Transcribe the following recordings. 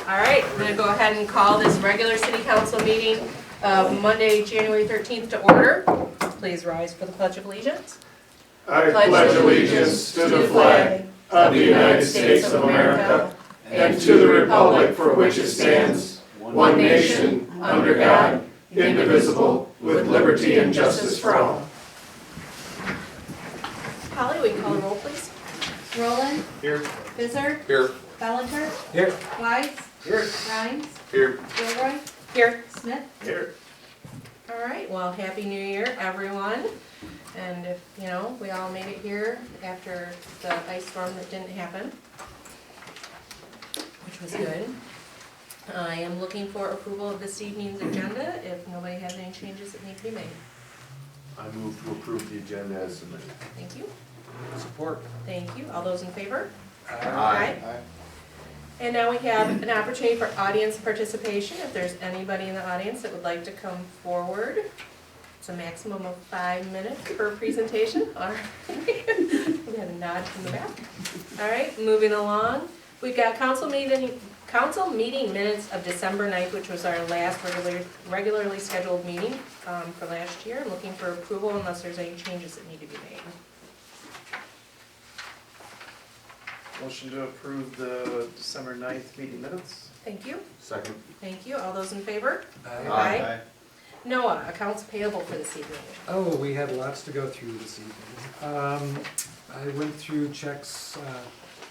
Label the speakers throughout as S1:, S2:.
S1: All right, I'm gonna go ahead and call this regular city council meeting of Monday, January 13th to order. Please rise for the Pledge of Allegiance.
S2: I pledge allegiance to the flag of the United States of America and to the republic for which it stands, one nation, under God, indivisible, with liberty and justice for all.
S1: Holly, will you call the roll, please?
S3: Roland.
S2: Here.
S3: Bizzard.
S2: Here.
S3: Bellinger.
S2: Here.
S3: Wise.
S2: Here.
S3: Rhines.
S2: Here.
S3: Gilroy.
S1: Here.
S3: Smith.
S2: Here.
S1: All right, well, Happy New Year, everyone. And if, we all made it here after the ice storm that didn't happen, which was good. I am looking for approval of this evening's agenda if nobody has any changes that need to be made.
S2: I move to approve the agenda as submitted.
S1: Thank you.
S2: Support.
S1: Thank you. All those in favor?
S2: Aye.
S1: And now we have an opportunity for audience participation. If there's anybody in the audience that would like to come forward, it's a maximum of 5 minutes per presentation. All right. We had a nod from the back. All right, moving along. We've got council meeting minutes of December 9th, which was our last regularly scheduled meeting for last year. I'm looking for approval unless there's any changes that need to be made.
S4: Motion to approve the December 9th meeting minutes.
S1: Thank you.
S2: Second.
S1: Thank you. All those in favor?
S2: Aye.
S1: Noah, accounts payable for this evening.
S5: Oh, we had lots to go through this evening. I went through checks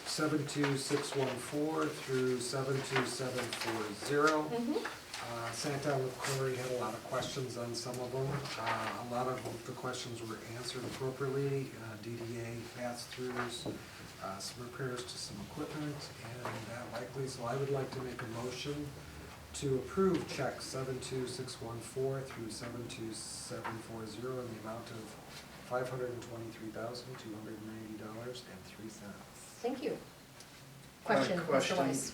S5: 72614 through 72740. Sat down with Corey, had a lot of questions on some of them. A lot of the questions were answered appropriately. DDA pass-throughs, some repairs to some equipment, and that likely. So I would like to make a motion to approve checks 72614 through 72740 in the amount of $523,290.03.
S1: Thank you. Question, Mr. Weiss.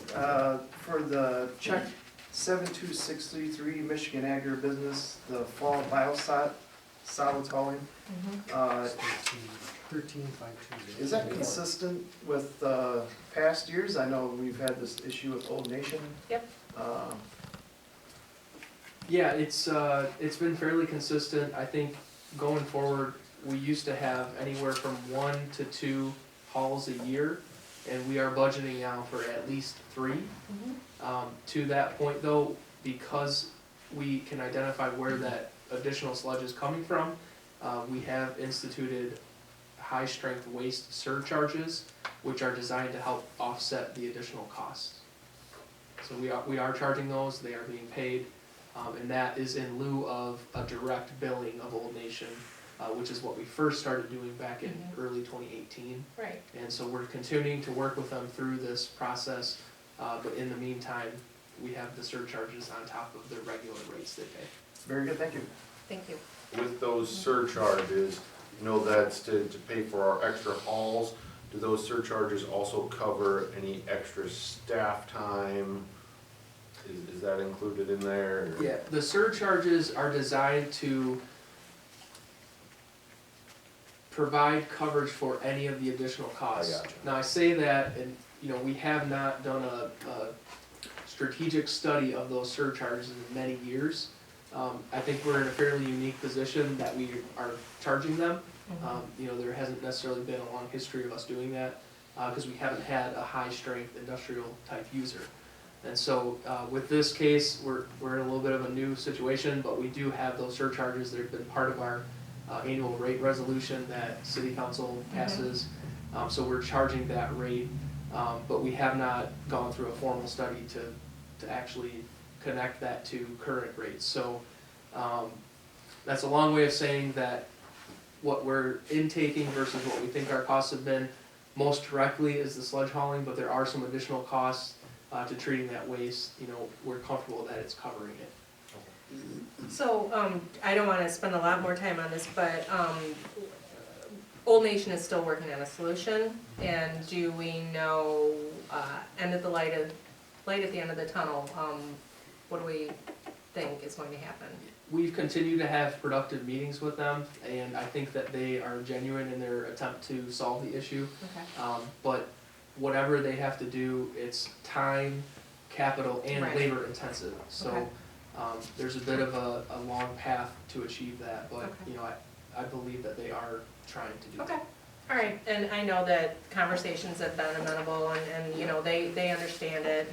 S4: For the check 72633 Michigan Agribusiness, the fall biosolids hauling,
S5: 13520.
S4: is that consistent with past years? I know we've had this issue with Old Nation.
S1: Yep.
S6: Yeah, it's been fairly consistent. I think going forward, we used to have anywhere from 1 to 2 hauls a year, and we are budgeting now for at least 3. To that point though, because we can identify where that additional sludge is coming from, we have instituted high-strength waste surcharges, which are designed to help offset the additional costs. So we are charging those, they are being paid, and that is in lieu of a direct billing of Old Nation, which is what we first started doing back in early 2018.
S1: Right.
S6: And so we're continuing to work with them through this process, but in the meantime, we have the surcharges on top of the regular rates they pay.
S4: Very good, thank you.
S1: Thank you.
S2: With those surcharges, that's to pay for our extra hauls. Do those surcharges also cover any extra staff time? Is that included in there?
S6: Yeah, the surcharges are designed to provide coverage for any of the additional costs.
S2: I gotcha.
S6: Now I say that, and we have not done a strategic study of those surcharges in many years. I think we're in a fairly unique position that we are charging them. There hasn't necessarily been a long history of us doing that because we haven't had a high-strength industrial type user. And so with this case, we're in a little bit of a new situation, but we do have those surcharges that have been part of our annual rate resolution that City Council passes. So we're charging that rate, but we have not gone through a formal study to actually connect that to current rates. So that's a long way of saying that what we're intaking versus what we think our costs have been most directly is the sludge hauling, but there are some additional costs to treating that waste. We're comfortable that it's covering it.
S1: So, I don't want to spend a lot more time on this, but Old Nation is still working on a solution. And do we know, end of the light at the end of the tunnel, what do we think is going to happen?
S6: We've continued to have productive meetings with them, and I think that they are genuine in their attempt to solve the issue.
S1: Okay.
S6: But whatever they have to do, it's time, capital and
S1: Right.
S6: labor intensive. So,
S1: Okay.
S6: there's a bit of a long path to achieve that, but,
S1: Okay.
S6: you know, I believe that they are trying to do that.
S1: Okay, all right, and I know that conversations have been amenable and, you know, they understand it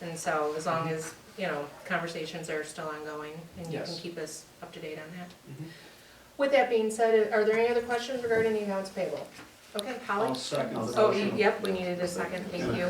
S1: and so as long as, you know, conversations are still ongoing and you can
S6: Yes.
S1: keep us up to date on that.
S6: Mhm.
S1: With that being said, are there any other questions regarding the accounts payable? Okay, Holly?
S2: I'll second the
S1: Oh,
S2: motion.
S1: yep, we needed a second, thank you.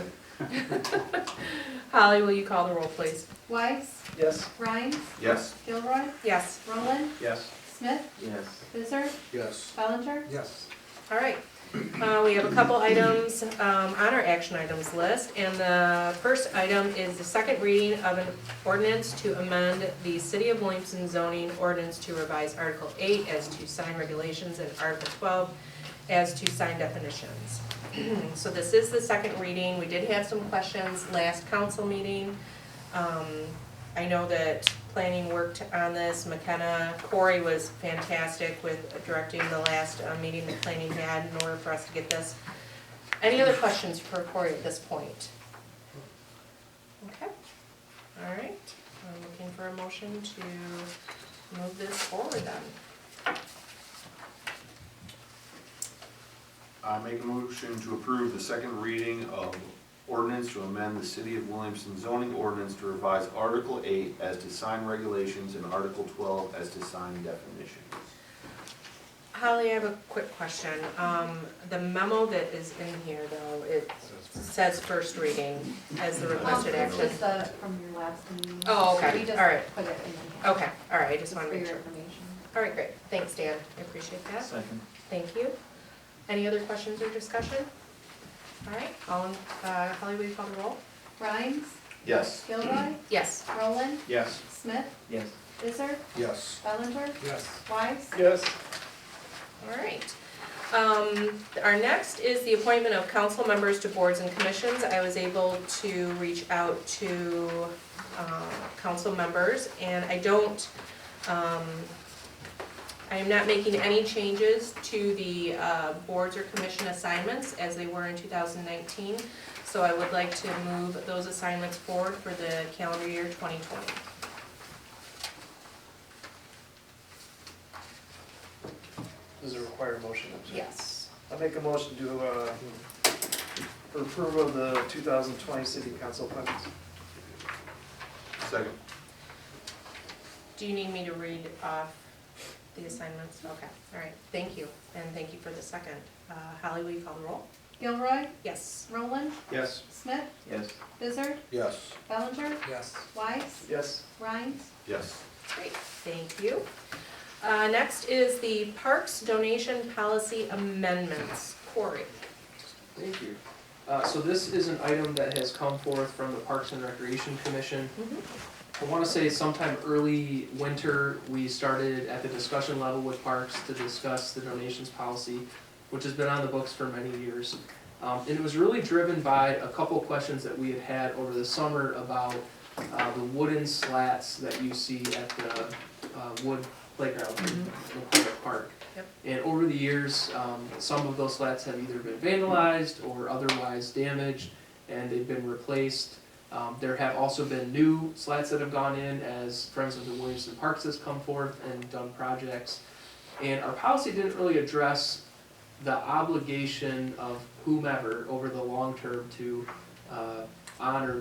S1: Holly, will you call the roll, please?
S3: Weiss,
S4: Yes.
S3: Rhines,
S2: Yes.
S3: Gilroy,
S1: Yes,
S3: Roland,
S2: Yes.
S3: Smith,
S2: Yes.
S3: Bizzard,
S5: Yes.
S3: Bellinger,
S5: Yes.
S1: all right. We have a couple items on our action items list, and the first item is the second reading of an ordinance to amend the City of Williamston zoning ordinance to revise Article 8 as to sign regulations and Article 12 as to sign definitions. So this is the second reading. We did have some questions last council meeting. I know that planning worked on this. McKenna, Corey was fantastic with directing the last meeting that planning had in order for us to get this. Any other questions for Corey at this point? Okay, all right. I'm looking for a motion to move this forward then.
S7: I make a motion to approve the second reading of ordinance to amend the City of Williamston zoning ordinance to revise Article 8 as to sign regulations and Article 12 as to sign definitions.
S1: Holly, I have a quick question. The memo that is in here though, it says first reading as the requested
S3: It's
S1: action.
S3: just from your last meeting.
S1: Oh, okay.
S3: We just
S1: All right.
S3: put it in here.
S1: Okay, all right, I just
S3: Just
S1: want
S3: for
S1: to make
S3: your
S1: sure.
S3: information.
S1: All right, great. Thanks, Dan. I appreciate that.
S2: Second.
S1: Thank you. Any other questions or discussion? All right, Holly, will you call the roll?
S3: Rhines,
S7: Yes.
S3: Gilroy,
S1: Yes.
S3: Roland,
S2: Yes.
S3: Smith,
S2: Yes.
S3: Bizzard,
S5: Yes.
S3: Bellinger,
S5: Yes.
S3: Weiss,
S4: Yes.
S1: All right. Our next is the appointment of council members to boards and commissions. I was able to reach out to council members, and I am not making any changes to the boards or commission assignments as they were in 2019. So I would like to move those assignments forward for the calendar year 2020.
S4: Does it require a motion? I'm sorry.
S1: Yes.
S4: I make a motion to, for approval of the 2020 city council appointments.
S7: Second.
S1: Do you need me to read off the assignments? Okay, all right, thank you, and thank you for the second. Holly, will you call the roll?
S3: Gilroy,
S1: Yes.
S3: Roland,
S2: Yes.
S3: Smith,
S2: Yes.
S3: Bizzard,
S5: Yes.
S3: Bellinger,
S5: Yes.
S3: Weiss,
S4: Yes.
S3: Rhines,
S7: Yes.
S1: Great, thank you. Next is the Parks Donation Policy Amendments. Corey.
S6: Thank you. So this is an item that has come forth from the Parks and Recreation Commission. I want to say sometime early winter, we started at the discussion level with Parks to discuss the donations policy, which has been on the books for many years. And it was really driven by a couple questions that we had had over the summer about the wooden slats that you see at the wood playground in McCormick Park.
S1: Yep.
S6: And over the years, some of those slats have either been vandalized or otherwise damaged, and they've been replaced. There have also been new slats that have gone in as Friends of the Williamston Parks has come forth and done projects. And our policy didn't really address the obligation of whomever over the long term to honor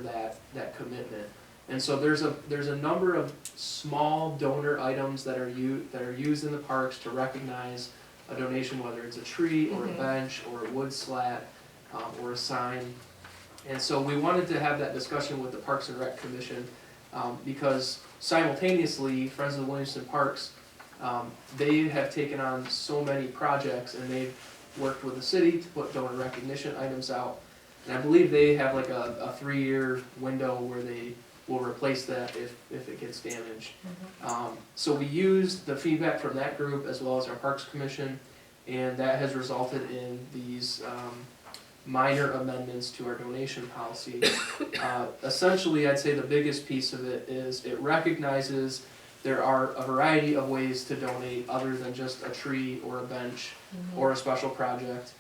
S6: that commitment. And so there's a number of small donor items that are used in the parks to recognize a donation, whether it's a tree or a bench or a wood slat or a sign. And so we wanted to have that discussion with the Parks and Rec Commission because simultaneously, Friends of the Williamston Parks, they have taken on so many projects and they've worked with the city to put donor recognition items out. And I believe they have like a 3-year window where they will replace that if it gets damaged. So we used the feedback from that group as well as our Parks Commission, and that has resulted in these minor amendments to our donation policy. Essentially, I'd say the biggest piece of it is it recognizes there are a variety of ways to donate other than just a tree or a bench or a special project.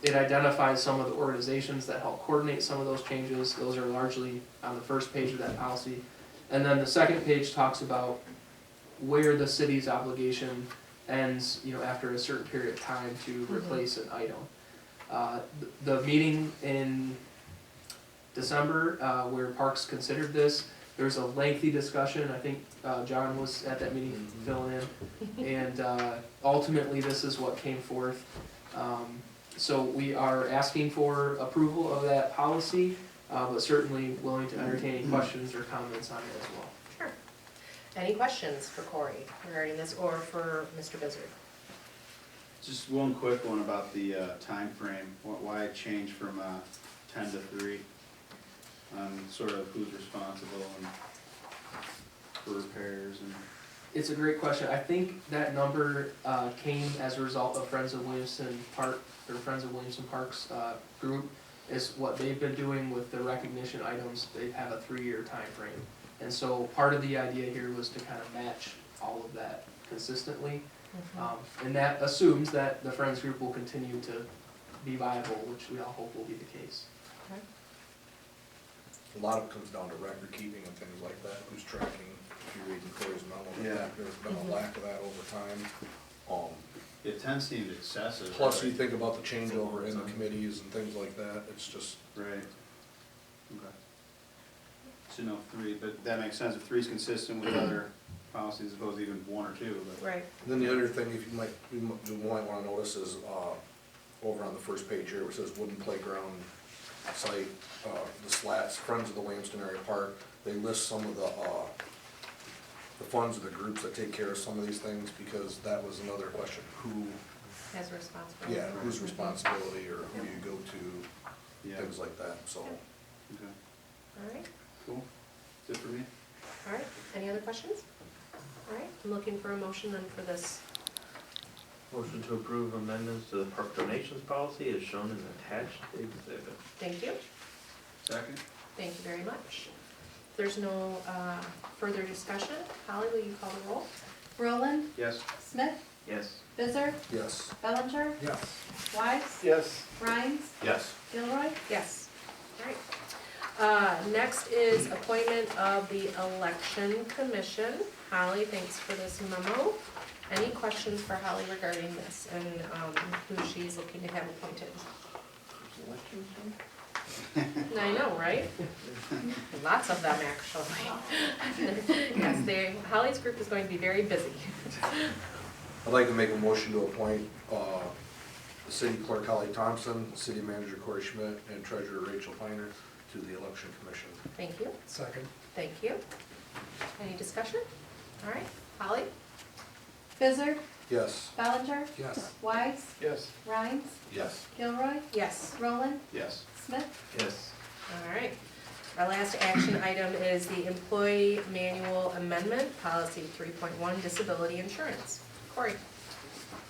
S6: It identifies some of the organizations that help coordinate some of those changes. Those are largely on the first page of that policy. And then the second page talks about where the city's obligation ends, after a certain period of time to replace an item. The meeting in December, where Parks considered this, there was a lengthy discussion. I think John was at that meeting filling in. And ultimately, this is what came forth. So we are asking for approval of that policy, but certainly willing to entertain any questions or comments on it as well.
S1: Sure. Any questions for Corey regarding this or for Mr. Bizzard?
S8: Just one quick one about the time frame. Why it changed from 10 to 3, on sort of who's responsible and for repairs and.
S6: It's a great question. I think that number came as a result of Friends of Williamston Park, or Friends of Williamston Parks group, is what they've been doing with the recognition items. They have a 3-year time frame. And so part of the idea here was to kind of match all of that consistently. And that assumes that the Friends group will continue to be viable, which we all hope will be the case.
S2: A lot of it comes down to record keeping and things like that, who's tracking, if you read Corey's memo,
S8: Yeah.
S2: there's been a lack of that over time.
S8: It 10 seems excessive.
S2: Plus, you think about the changeover in the committees and things like that, it's just,
S8: Right. Okay. So no 3, but that makes sense, if 3 is consistent with other policies, as opposed to even 1 or 2, but.
S1: Right.
S2: and then the other thing, if you might wanna notice is, over on the first page here, where it says wooden playground site, the slats, Friends of the Williamston Area Park, they list some of the funds of the groups that take care of some of these things, because that was another question, who,
S1: Has responsibility.
S2: yeah, whose responsibility, or who you go to,
S8: Yeah.
S2: things like that, so.
S8: Okay,
S1: All right,
S8: cool. That's it for me.
S1: all right. Any other questions? All right, I'm looking for a motion then for this.
S9: Motion to approve amendments to the park donations policy is shown in the attached exhibit.
S1: Thank you.
S8: Second?
S1: Thank you very much. If there's no further discussion, Holly, will you call the roll?
S3: Roland,
S8: Yes.
S3: Smith,
S9: Yes.
S3: Bizzard,
S2: Yes.
S3: Bellinger,
S5: Yes.
S3: Wise,
S4: Yes.
S3: Rhines,
S7: Yes.
S3: Gilroy.
S1: Yes. All right. Next is appointment of the election commission. Holly, thanks for this memo. Any questions for Holly regarding this and who she's looking to have appointed? I know, right? Lots of them, actually. Yes, Holly's group is going to be very busy.
S2: I'd like to make a motion to appoint, the city clerk Holly Thompson, city manager Corey Schmidt, and treasurer Rachel Piner to the election commission.
S1: Thank you,
S5: Second.
S1: thank you. Any discussion? All right, Holly?
S3: Bizzard,
S2: Yes.
S3: Bellinger,
S5: Yes.
S3: Wise,
S4: Yes.
S3: Rhines,
S7: Yes.
S3: Gilroy,
S1: Yes.
S3: Roland,
S8: Yes.
S3: Smith.
S9: Yes.
S1: All right. Our last action item is the employee manual amendment, policy 3.1, disability insurance. Corey?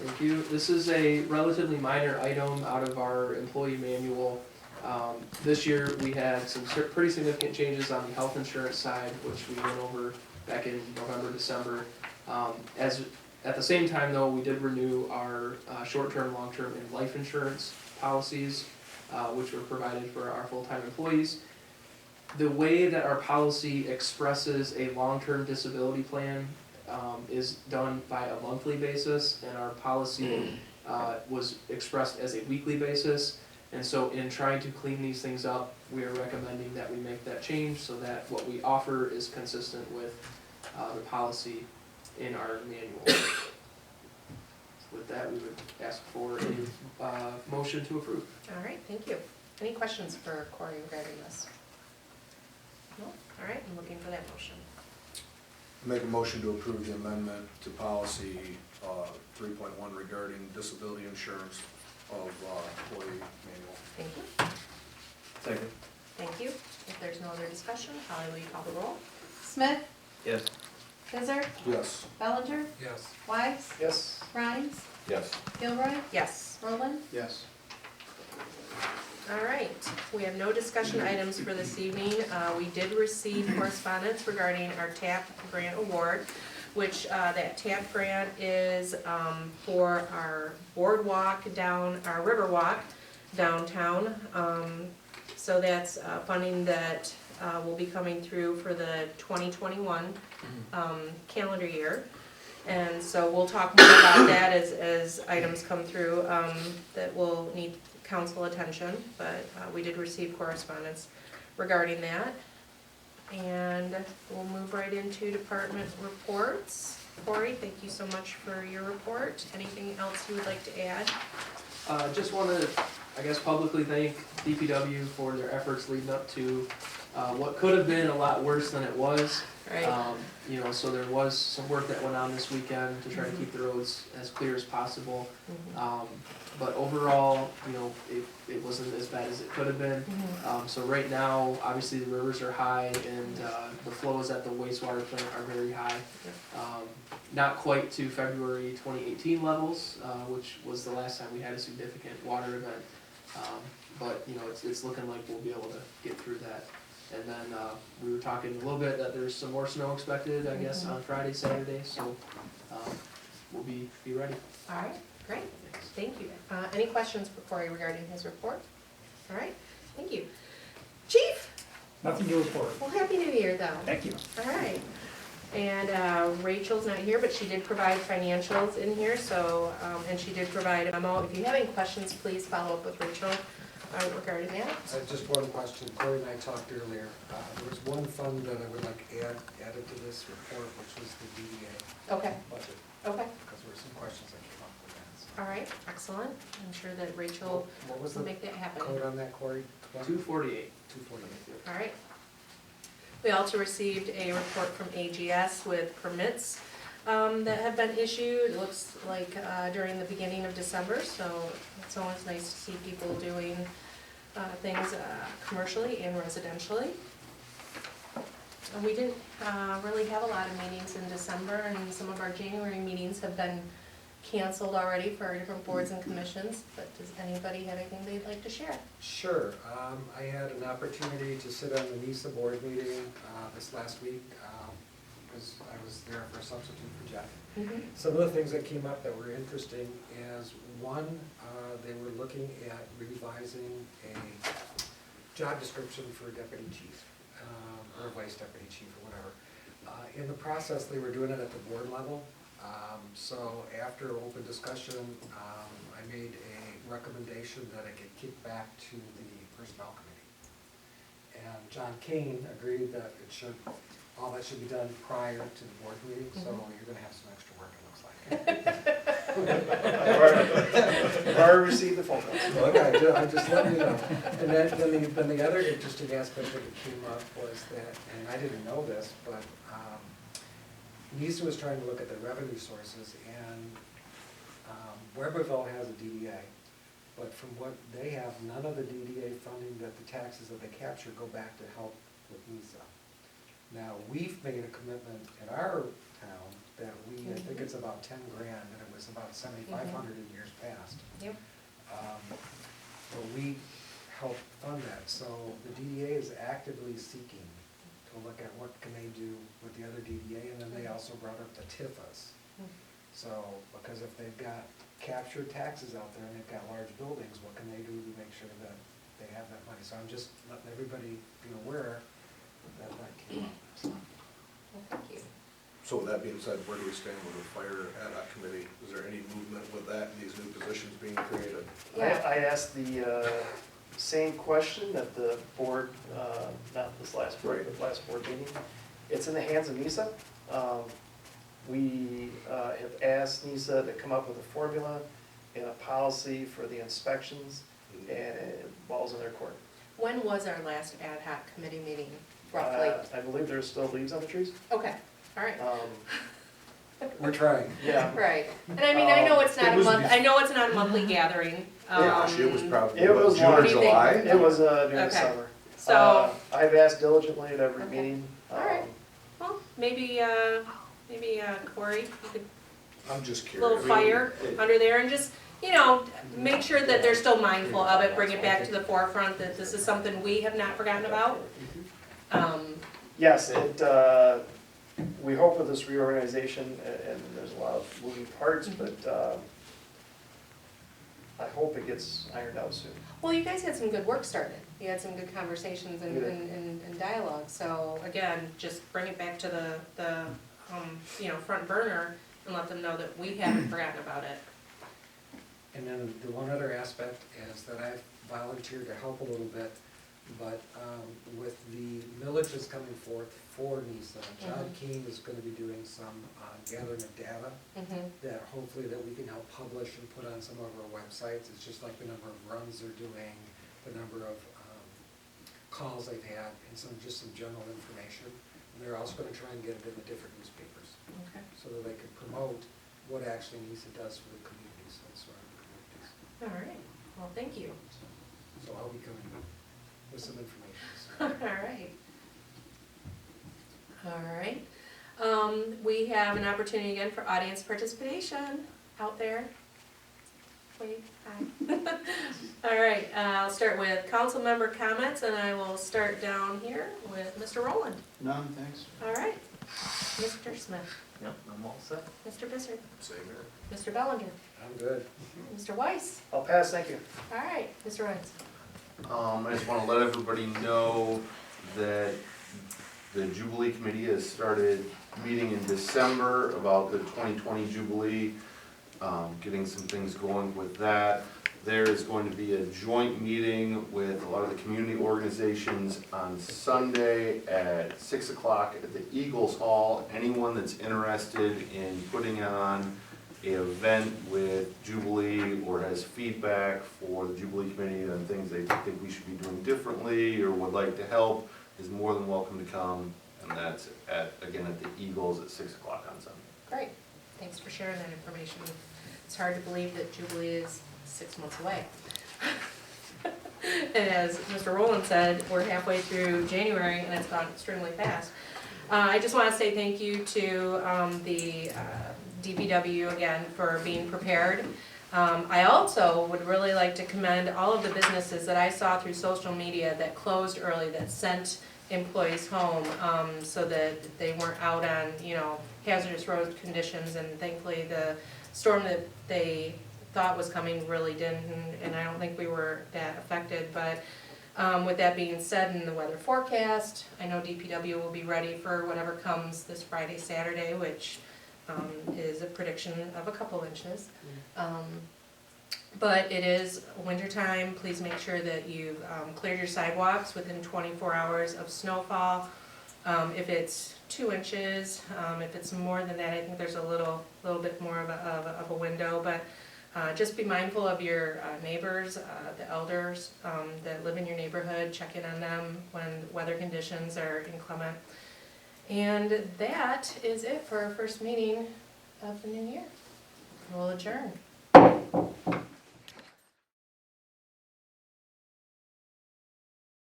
S6: Thank you. This is a relatively minor item out of our employee manual. This year, we had some pretty significant changes on the health insurance side, which we went over back in November, December. At the same time, though, we did renew our short-term, long-term, and life insurance policies, which were provided for our full-time employees. The way that our policy expresses a long-term disability plan is done by a monthly basis, and our policy was expressed as a weekly basis. And so in trying to clean these things up, we are recommending that we make that change so that what we offer is consistent with the policy in our manual. With that, we would ask for a motion to approve.
S1: All right, thank you. Any questions for Corey regarding this? No? All right, I'm looking for that motion.
S2: Make a motion to approve the amendment to policy 3.1 regarding disability insurance of employee manual.
S1: Thank you.
S9: Second.
S1: Thank you. If there's no other discussion, Holly, will you call the roll?
S3: Smith,
S9: Yes.
S3: Bizzard,
S2: Yes.
S3: Bellinger,
S5: Yes.
S3: Wise,
S4: Yes.
S3: Rhines,
S7: Yes.
S3: Gilroy,
S1: Yes.
S3: Roland.
S8: Yes.
S1: All right, we have no discussion items for this evening. We did receive correspondence regarding our TAP grant award. which that TAP grant is for our boardwalk down, our river walk downtown. So that's funding that will be coming through for the 2021 calendar year. And so we'll talk more about that as items come through that will need council attention, but we did receive correspondence regarding that. And we'll move right into department reports. Corey, thank you so much for your report. Anything else you would like to add?
S6: Just want to, I guess, publicly thank DPW for their efforts leading up to what could have been a lot worse than it was.
S1: Right.
S6: You know, so there was some work that went on this weekend to try to keep the roads as clear as possible. But overall, you know, it wasn't as bad as it could have been. So right now, obviously the rivers are high and the flows at the wastewater plant are very high. Not quite to February 2018 levels, which was the last time we had a significant water event. But, you know, it's looking like we'll be able to get through that. And then we were talking a little bit that there's some more snow expected, I guess, on Friday, Saturday, so we'll be ready.
S1: All right, great, thank you. Any questions for Corey regarding his report? All right, thank you. Chief?
S10: Nothing to report.
S1: Well, Happy New Year, though.
S10: Thank you.
S1: All right. And Rachel's not here, but she did provide financials in here, so, and she did provide a memo. If you have any questions, please follow up with Rachel regarding that.
S5: Just one question. Corey and I talked earlier. There was one fund that I would like added to this report, which was the DDA
S1: Okay,
S5: budget,
S1: okay.
S5: because there were some questions that came up with that.
S1: All right, excellent. I'm sure that Rachel
S5: What was
S1: will
S5: the
S1: make that happen.
S5: code on that, Corey?
S6: 248.
S5: 248.
S1: All right. We also received a report from AGS with permits that have been issued. It looks like during the beginning of December, so it's always nice to see people doing things commercially and residentially. And we didn't really have a lot of meetings in December, and some of our January meetings have been canceled already for our different boards and commissions, but does anybody have anything they'd like to share?
S5: Sure. I had an opportunity to sit on the NISA board meeting this last week because I was there for a substitute for Jeff. Some of the things that came up that were interesting is, one, they were looking at revising a job description for deputy chief or vice deputy chief or whatever. In the process, they were doing it at the board level. So after open discussion, I made a recommendation that it get kicked back to the personnel committee. And John Kane agreed that it should, all that should be done prior to the board meeting, so you're gonna have some extra work, it looks like.
S4: I've already received the phone call.
S5: Okay, I'm just letting you know. And then the other interesting aspect that came up was that, and I didn't know this, but NISA was trying to look at the revenue sources, and Weberville has a DDA, but from what they have, none of the DDA funding that the taxes that they capture go back to help with NISA. Now, we've made a commitment in our town that we, I think it's about 10 grand, and it was about 7,500 in years past.
S1: Yep.
S5: But we help fund that, so the DDA is actively seeking to look at what can they do with the other DDA, and then they also brought up the TIFAs. So, because if they've got captured taxes out there and they've got large buildings, what can they do to make sure that they have that money? So I'm just letting everybody be aware that that came up.
S1: Well, thank you.
S2: So with that being said, where do we stand with the fire ad hoc committee? Is there any movement with that and these new positions being created?
S4: I asked the same question at the board, not this last board, but last board meeting. It's in the hands of NISA. We have asked NISA to come up with a formula and a policy for the inspections, and it falls in their court.
S1: When was our last ad hoc committee meeting, roughly?
S4: I believe there's still leaves on the trees.
S1: Okay, all right.
S5: We're trying.
S4: Yeah.
S1: Right, and I mean, I know it's not
S2: It
S1: a
S2: was
S1: month, I know it's not a monthly gathering.
S2: Yeah, it was probably,
S4: It was
S2: June or
S1: long.
S2: July?
S4: It was during the
S1: Okay.
S4: summer.
S1: So,
S4: I've asked diligently at every
S1: Okay.
S4: meeting.
S1: All right. well, maybe Corey, you could,
S2: I'm just
S1: a
S2: curious.
S1: little fire under there and just, you know, make sure that they're still mindful of it, bring it back to the forefront, that this is something we have not forgotten about.
S4: Yes, we hope with this reorganization, and there's a lot of moving parts, but I hope it gets ironed out soon.
S1: Well, you guys had some good work started. You had some good conversations and,
S4: We did.
S1: and dialogue. So again, just bring it back to the front burner and let them know that we haven't forgotten about it.
S5: And then the one other aspect is that I've volunteered to help a little bit, but with the millages coming forth for NISA, John King is gonna be doing some gathering of data that hopefully that we can help publish and put on some of our websites. It's just like the number of runs they're doing, the number of calls they've had, and just some general information. And they're also gonna try and get it in the different newspapers,
S1: Okay.
S5: so that they can promote what actually NISA does for the communities and surrounding communities.
S1: All right. Well, thank you.
S5: So I'll be coming with some information.
S1: All right. All right. We have an opportunity again for audience participation out there. Wait, hi. All right, I'll start with council member comments, and I will start down here with Mr. Rowland.
S8: None, thanks.
S1: All right. Mr. Smith,
S9: Yep, I'm all set.
S1: Mr. Bissard,
S7: Same here.
S1: Mr. Bellinger,
S5: I'm good.
S1: Mr. Weiss.
S4: I'll pass, thank you.
S1: All right, Mr. Weiss.
S7: I just want to let everybody know that the Jubilee Committee has started meeting in December about the 2020 Jubilee, getting some things going with that. There is going to be a joint meeting with a lot of the community organizations on Sunday at 6 o'clock at the Eagles Hall. Anyone that's interested in putting on an event with Jubilee or has feedback for the Jubilee Committee on things they think we should be doing differently or would like to help is more than welcome to come. And that's again at the Eagles at 6 o'clock on Sunday.
S1: Great. Thanks for sharing that information. It's hard to believe that Jubilee is 6 months away. And as Mr. Rowland said, we're halfway through January and it's gone extremely fast. I just want to say thank you to the DPW again for being prepared. I also would really like to commend all of the businesses that I saw through social media that closed early, that sent employees home so that they weren't out on, hazardous road conditions, and thankfully the storm that they thought was coming really didn't, and I don't think we were that affected. But with that being said, in the weather forecast, I know DPW will be ready for whatever comes this Friday, Saturday, which is a prediction of a couple inches. But it is winter time. Please make sure that you've cleared your sidewalks within 24 hours of snowfall. If it's 2 inches, if it's more than that, I think there's a little bit more of a window. But just be mindful of your neighbors, the elders that live in your neighborhood. Check in on them when weather conditions are inclement. And that is it for our first meeting of the new year. We'll adjourn.